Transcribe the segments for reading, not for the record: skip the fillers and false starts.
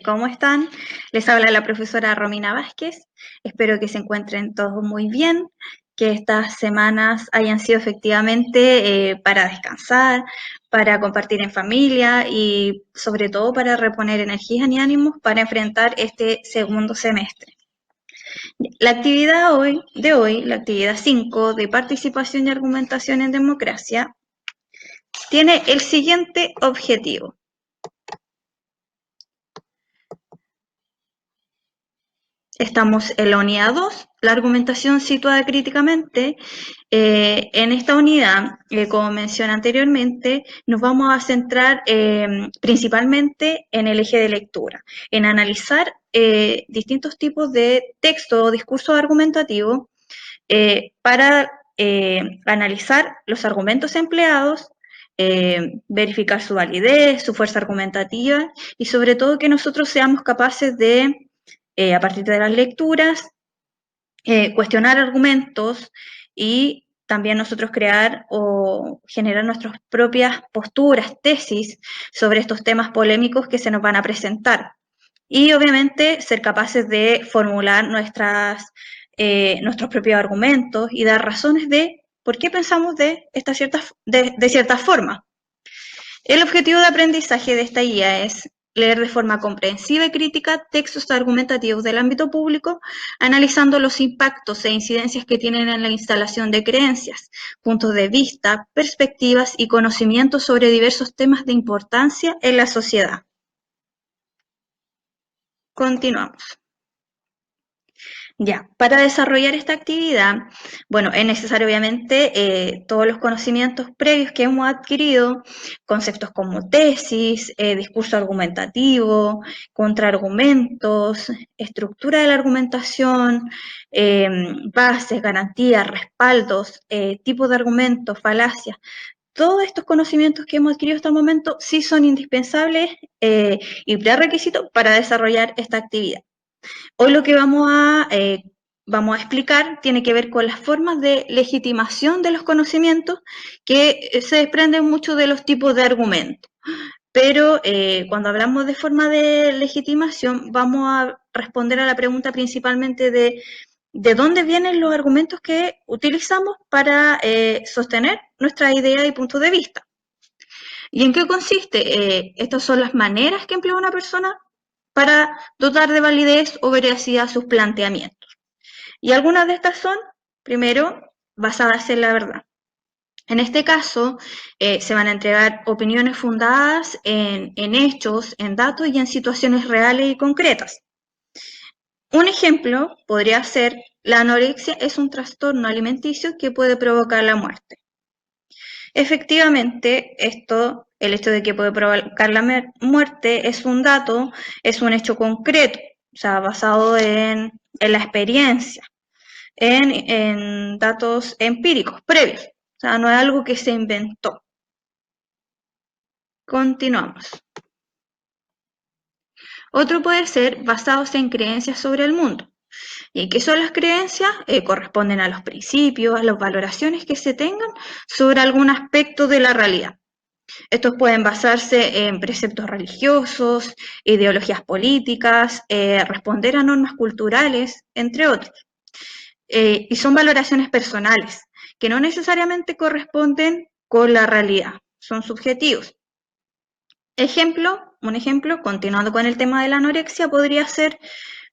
¿cómo están? Les habla la profesora Romina Vázquez. Espero que se encuentren todos muy bien, que estas semanas hayan sido efectivamente para descansar, para compartir en familia y sobre todo para reponer energías y ánimos para enfrentar este segundo semestre. La actividad de hoy, la actividad 5 de participación y argumentación en democracia, tiene el siguiente objetivo. Estamos en la unidad 2, la argumentación situada críticamente. En esta unidad, como mencioné anteriormente, nos vamos a centrar principalmente en el eje de lectura, en analizar distintos tipos de texto o discurso argumentativo para analizar los argumentos empleados, verificar su validez, su fuerza argumentativa y sobre todo que nosotros seamos capaces de a partir de las lecturas, cuestionar argumentos y también nosotros crear o generar nuestras propias posturas, tesis sobre estos temas polémicos que se nos van a presentar. Y obviamente ser capaces de formular nuestros propios argumentos y dar razones de por qué pensamos de cierta forma. El objetivo de aprendizaje de esta guía es leer de forma comprensiva y crítica textos argumentativos del ámbito público, analizando los impactos e incidencias que tienen en la instalación de creencias, puntos de vista, perspectivas y conocimientos sobre diversos temas de importancia en la sociedad. Continuamos. Ya, para desarrollar esta actividad, bueno, es necesario obviamente todos los conocimientos previos que hemos adquirido, conceptos como tesis, discurso argumentativo, contraargumentos, estructura de la argumentación, bases, garantías, respaldos, tipos de argumentos, falacias. Todos estos conocimientos que hemos adquirido hasta el momento sí son indispensables y prerequisitos para desarrollar esta actividad. Hoy lo que vamos a explicar tiene que ver con las formas de legitimación de los conocimientos que se desprenden mucho de los tipos de argumentos. Pero cuando hablamos de forma de legitimación, vamos a responder a la pregunta principalmente de dónde vienen los argumentos que utilizamos para sostener nuestra idea y punto de vista. ¿Y en qué consiste? Estas son las maneras que emplea una persona para dotar de validez o veracidad sus planteamientos. Y algunas de estas son, primero, basadas en la verdad. En este caso, se van a entregar opiniones fundadas en hechos, en datos y en situaciones reales y concretas. Un ejemplo podría ser, la anorexia es un trastorno alimenticio que puede provocar la muerte. Efectivamente, el hecho de que puede provocar la muerte es un dato, es un hecho concreto, o sea, basado en la experiencia, en datos empíricos previos, o sea, no es algo que se inventó. Continuamos. Otro puede ser basados en creencias sobre el mundo. ¿Y qué son las creencias? Corresponden a los principios, a las valoraciones que se tengan sobre algún aspecto de la realidad. Estos pueden basarse en preceptos religiosos, ideologías políticas, responder a normas culturales, entre otros. Y son valoraciones personales, que no necesariamente corresponden con la realidad, son subjetivos. Un ejemplo, continuando con el tema de la anorexia, podría ser,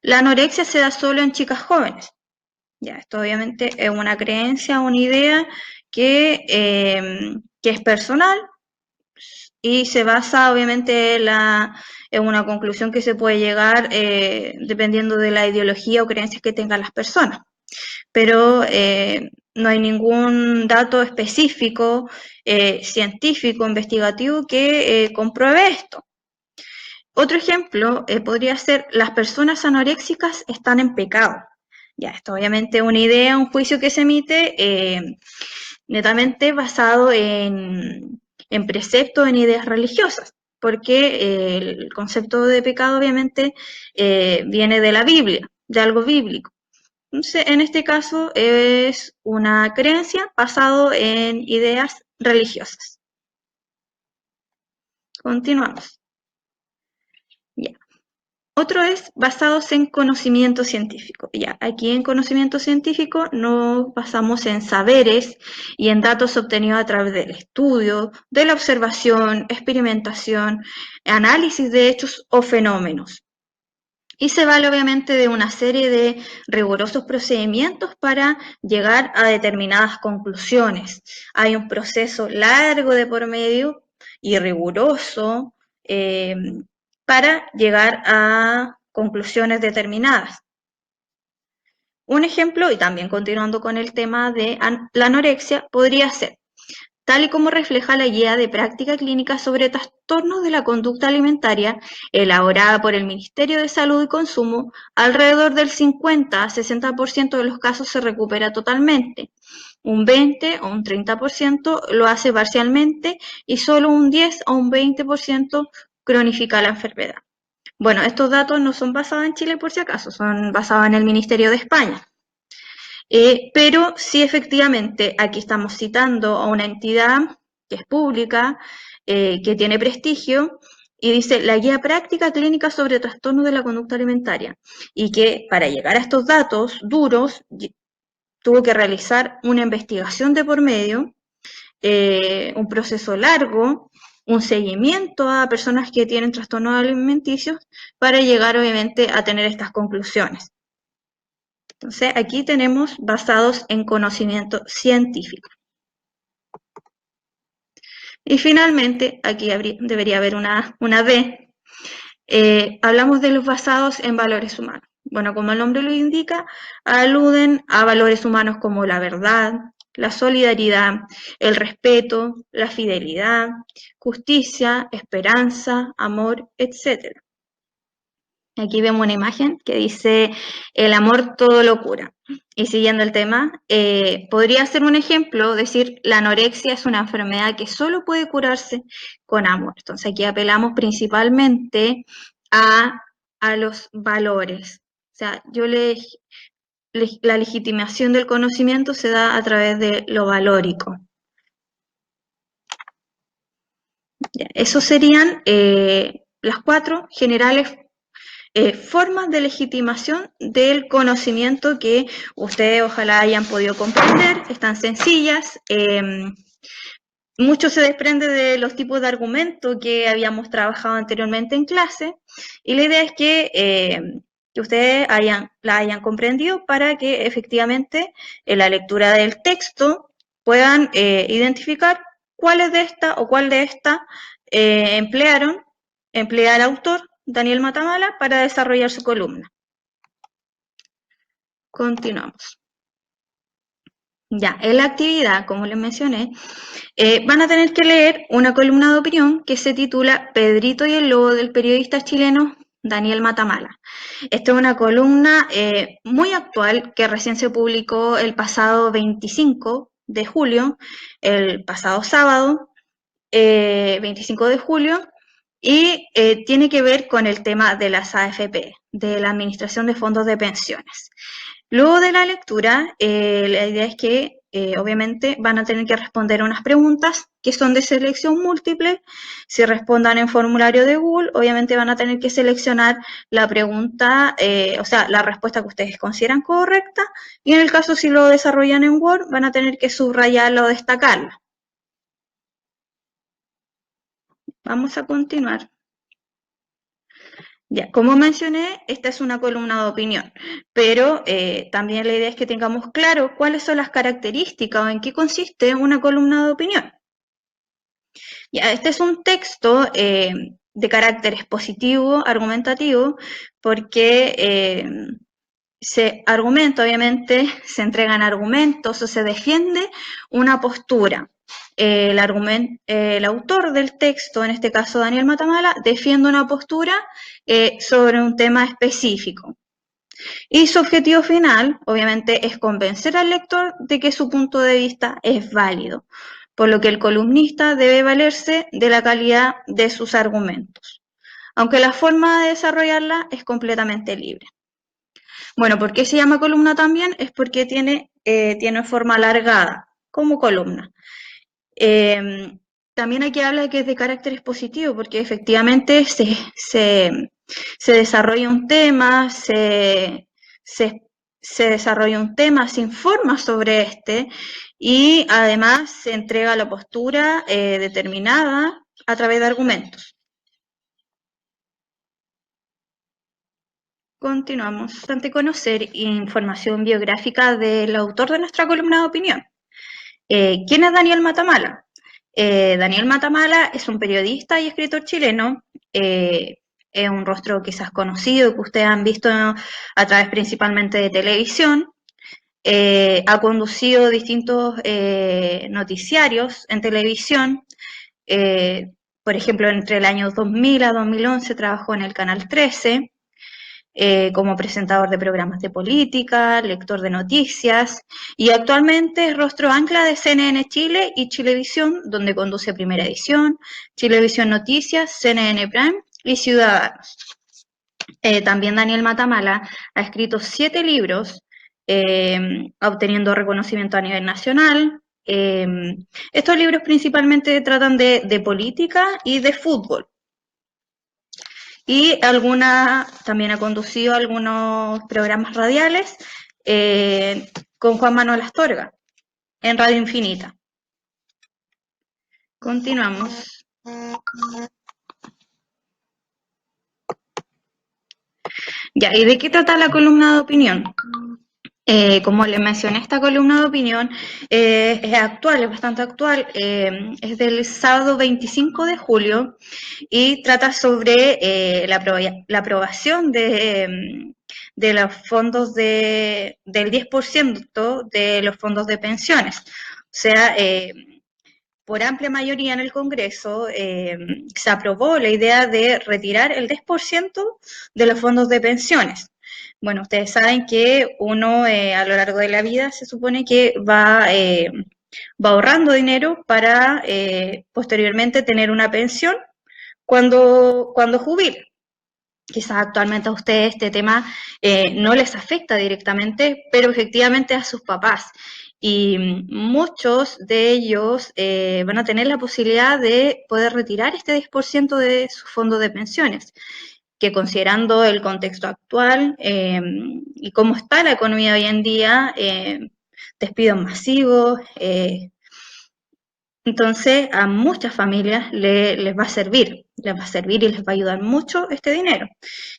la anorexia se da solo en chicas jóvenes. Ya, esto obviamente es una creencia, una idea que es personal, y se basa obviamente en una conclusión que se puede llegar dependiendo de la ideología o creencias que tengan las personas. Pero no hay ningún dato específico, científico, investigativo que compruebe esto. Otro ejemplo podría ser, las personas anoréxicas están en pecado. Ya, esto obviamente es una idea, un juicio que se emite netamente basado en preceptos, en ideas religiosas, porque el concepto de pecado obviamente viene de la Biblia, de algo bíblico. Entonces, en este caso es una creencia basado en ideas religiosas. Continuamos. Ya. Otro es basados en conocimiento científico. Ya, aquí en conocimiento científico nos basamos en saberes y en datos obtenidos a través del estudio, de la observación, experimentación, análisis de hechos o fenómenos. Y se vale obviamente de una serie de rigurosos procedimientos para llegar a determinadas conclusiones. Hay un proceso largo de por medio y riguroso eh, para llegar a conclusiones determinadas. Un ejemplo, y también continuando con el tema de la anorexia, podría ser tal y como refleja la guía de práctica clínica sobre trastornos de la conducta alimentaria elaborada por el Ministerio de Salud y Consumo, alrededor del 50 a 60% de los casos se recupera totalmente, un 20 o un 30% lo hace parcialmente y solo un 10 o un 20% cronifica la enfermedad. Bueno, estos datos no son basados en Chile por si acaso, son basados en el Ministerio de España. Pero sí, efectivamente, aquí estamos citando a una entidad que es pública, que tiene prestigio, y dice la guía práctica clínica sobre trastornos de la conducta alimentaria, y que para llegar a estos datos duros tuvo que realizar una investigación de por medio, un proceso largo, un seguimiento a personas que tienen trastornos alimenticios para llegar obviamente a tener estas conclusiones. Entonces, aquí tenemos basados en conocimiento científico. Y finalmente, aquí debería haber una B. Hablamos de los basados en valores humanos. Bueno, como el nombre lo indica, aluden a valores humanos como la verdad, la solidaridad, el respeto, la fidelidad, justicia, esperanza, amor, etc. Aquí vemos una imagen que dice, el amor todo lo cura. Y siguiendo el tema, podría ser un ejemplo, decir, la anorexia es una enfermedad que solo puede curarse con amor. Entonces aquí apelamos principalmente a, a los valores. O sea, la legitimación del conocimiento se da a través de lo valórico. Ya, esos serían las 4 generales formas de legitimación del conocimiento que ustedes ojalá hayan podido comprender, están sencillas. Mucho se desprende de los tipos de argumentos que habíamos trabajado anteriormente en clase y la idea es que ustedes la hayan comprendido para que efectivamente en la lectura del texto puedan identificar cuáles de esta o cuál de esta emplea el autor Daniel Matamala para desarrollar su columna. Continuamos. Ya, en la actividad, como les mencioné, van a tener que leer una columna de opinión que se titula Pedrito y el lobo del periodista chileno Daniel Matamala. Esta es una columna muy actual que recién se publicó el pasado 25 de julio, el pasado sábado, 25 de julio, y tiene que ver con el tema de las AFP, de la Administración de Fondos de Pensiones. Luego de la lectura, la idea es que obviamente van a tener que responder unas preguntas que son de selección múltiple. Si respondan en formulario de Google, obviamente van a tener que seleccionar la pregunta, o sea, la respuesta que ustedes consideran correcta, y en el caso si lo desarrollan en Word, van a tener que subrayarla o destacarla. Vamos a continuar. Ya, como mencioné, esta es una columna de opinión, pero también la idea es que tengamos claro cuáles son las características o en qué consiste una columna de opinión. Ya, este es un texto de carácter expositivo, argumentativo, porque se argumenta, obviamente, se entregan argumentos o se defiende una postura. El autor del texto, en este caso Daniel Matamala, defiende una postura sobre un tema específico. Y su objetivo final, obviamente, es convencer al lector de que su punto de vista es válido, por lo que el columnista debe valerse de la calidad de sus argumentos, aunque la forma de desarrollarla es completamente libre. Bueno, ¿por qué se llama columna también? Es porque tiene forma alargada, como columna. También aquí habla de que es de carácter expositivo, porque efectivamente Se desarrolla un tema, se, se desarrolla un tema, se informa sobre este y además se entrega la postura determinada a través de argumentos. Continuamos. Ante conocer información biográfica del autor de nuestra columna de opinión. ¿Quién es Daniel Matamala? Daniel Matamala es un periodista y escritor chileno. Es un rostro quizás conocido que ustedes han visto a través principalmente de televisión. Ha conducido distintos noticiarios en televisión. Por ejemplo, entre el año 2000 a 2011 trabajó en el Canal 13 como presentador de programas de política, lector de noticias y actualmente es rostro ancla de CNN Chile y Chilevisión, donde conduce Primera Edición, Chilevisión Noticias, CNN Prime y Ciudadanos. También Daniel Matamala ha escrito 7 libros, obteniendo reconocimiento a nivel nacional. Estos libros principalmente tratan de política y de fútbol. Y también ha conducido algunos programas radiales con Juan Manuel Astorga en Radio Infinita. Continuamos. Ya, ¿y de qué trata la columna de opinión? Como les mencioné, esta columna de opinión es actual, es bastante actual, es del sábado 25 de julio y trata sobre la aprobación de los fondos del 10% de los fondos de pensiones. O sea, por amplia mayoría en el Congreso se aprobó la idea de retirar el 10% de los fondos de pensiones. Bueno, ustedes saben que uno a lo largo de la vida se supone que va ahorrando dinero para posteriormente tener una pensión cuando jubile. Quizás actualmente a ustedes este tema no les afecta directamente, pero efectivamente a sus papás. Y muchos de ellos van a tener la posibilidad de poder retirar este 10% de su fondo de pensiones, que considerando el contexto actual y cómo está la economía hoy en día, despidos masivos, entonces a muchas familias les va a servir y les va a ayudar mucho este dinero,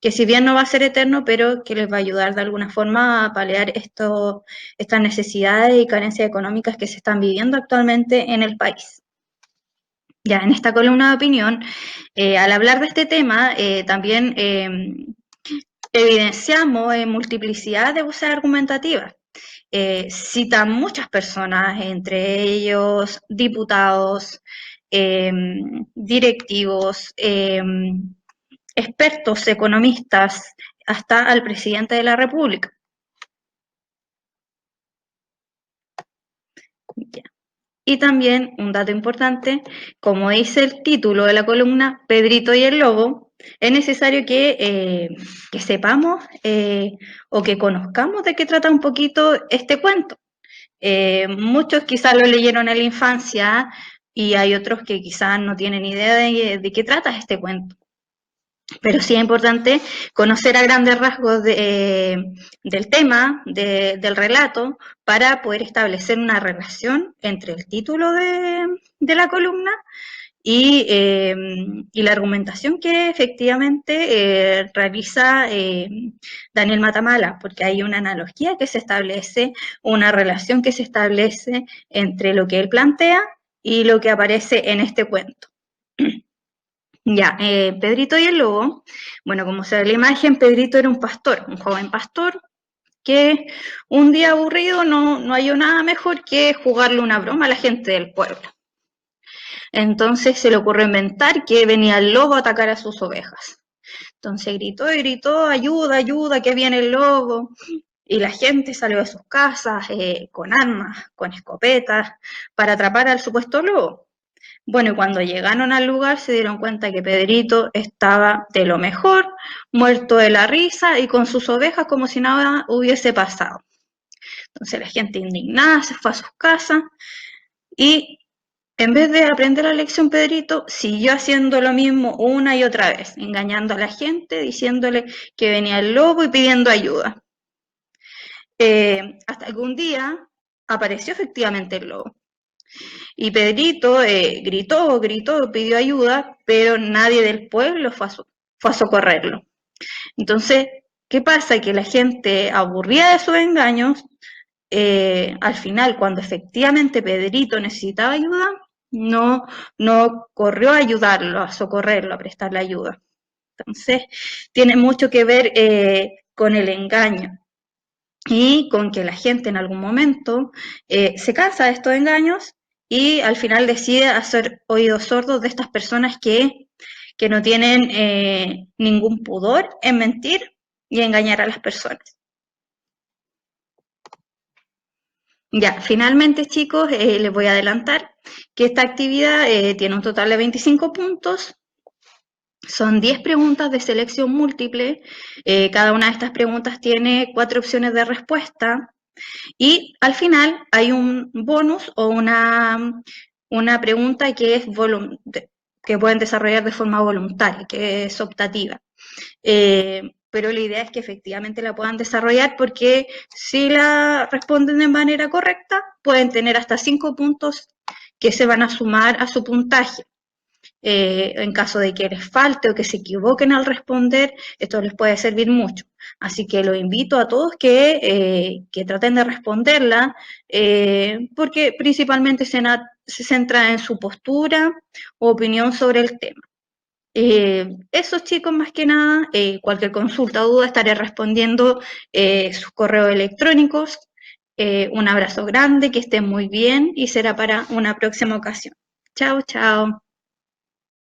que si bien no va a ser eterno, pero que les va a ayudar de alguna forma a paliar estas necesidades y carencias económicas que se están viviendo actualmente en el país. Ya, en esta columna de opinión, al hablar de este tema, también evidenciamos multiplicidad de voces argumentativas. Citan muchas personas, entre ellos diputados, directivos, expertos, economistas, hasta al presidente de la República. Ya. Y también un dato importante, como dice el título de la columna, Pedrito y el Lobo, es necesario que sepamos o que conozcamos de qué trata un poquito este cuento. Muchos quizás lo leyeron en la infancia y hay otros que quizás no tienen idea de qué trata este cuento. Pero sí es importante conocer a grandes rasgos del tema, del relato, para poder establecer una relación entre el título de la columna y la argumentación que efectivamente realiza Daniel Matamala, porque hay una analogía que se establece, una relación que se establece entre lo que él plantea y lo que aparece en este cuento. Ya, Pedrito y el Lobo, bueno, como se ve en la imagen, Pedrito era un pastor, un joven pastor, que un día aburrido no halló nada mejor que jugarle una broma a la gente del pueblo. Entonces se le ocurrió inventar que venía el lobo a atacar a sus ovejas. Entonces gritó y gritó, ayuda, ayuda, que viene el lobo. Y la gente salió de sus casas con armas, con escopetas, para atrapar al supuesto lobo. Bueno, y cuando llegaron al lugar se dieron cuenta que Pedrito estaba de lo mejor, muerto de la risa y con sus ovejas como si nada hubiese pasado. Entonces la gente indignada se fue a sus casas y En vez de aprender la lección, Pedrito siguió haciendo lo mismo una y otra vez, engañando a la gente, diciéndole que venía el lobo y pidiendo ayuda. Hasta que un día apareció efectivamente el lobo. Y Pedrito gritó, pidió ayuda, pero nadie del pueblo fue a socorrerlo. Entonces, ¿qué pasa? Que la gente, aburrida de sus engaños, al final, cuando efectivamente Pedrito necesitaba ayuda, no, no corrió a ayudarlo, a socorrerlo, a prestarle ayuda. Entonces, tiene mucho que ver con el engaño y con que la gente en algún momento se cansa de estos engaños y al final decide hacer oídos sordos de estas personas que no tienen ningún pudor en mentir y engañar a las personas. Ya, finalmente, chicos, les voy a adelantar que esta actividad tiene un total de 25 puntos. Son 10 preguntas de selección múltiple. Cada una de estas preguntas tiene 4 opciones de respuesta. Y al final hay un bonus o una pregunta que es que pueden desarrollar de forma voluntaria, que es optativa. Pero la idea es que efectivamente la puedan desarrollar porque si la responden de manera correcta, pueden tener hasta 5 puntos que se van a sumar a su puntaje. En caso de que les falte o que se equivoquen al responder, esto les puede servir mucho. Así que los invito a todos que traten de responderla, porque principalmente se centra en su postura o opinión sobre el tema. Esos chicos, más que nada, cualquier consulta o duda estaré respondiendo sus correos electrónicos. Un abrazo grande, que estén muy bien y será para una próxima ocasión. Chao, chao.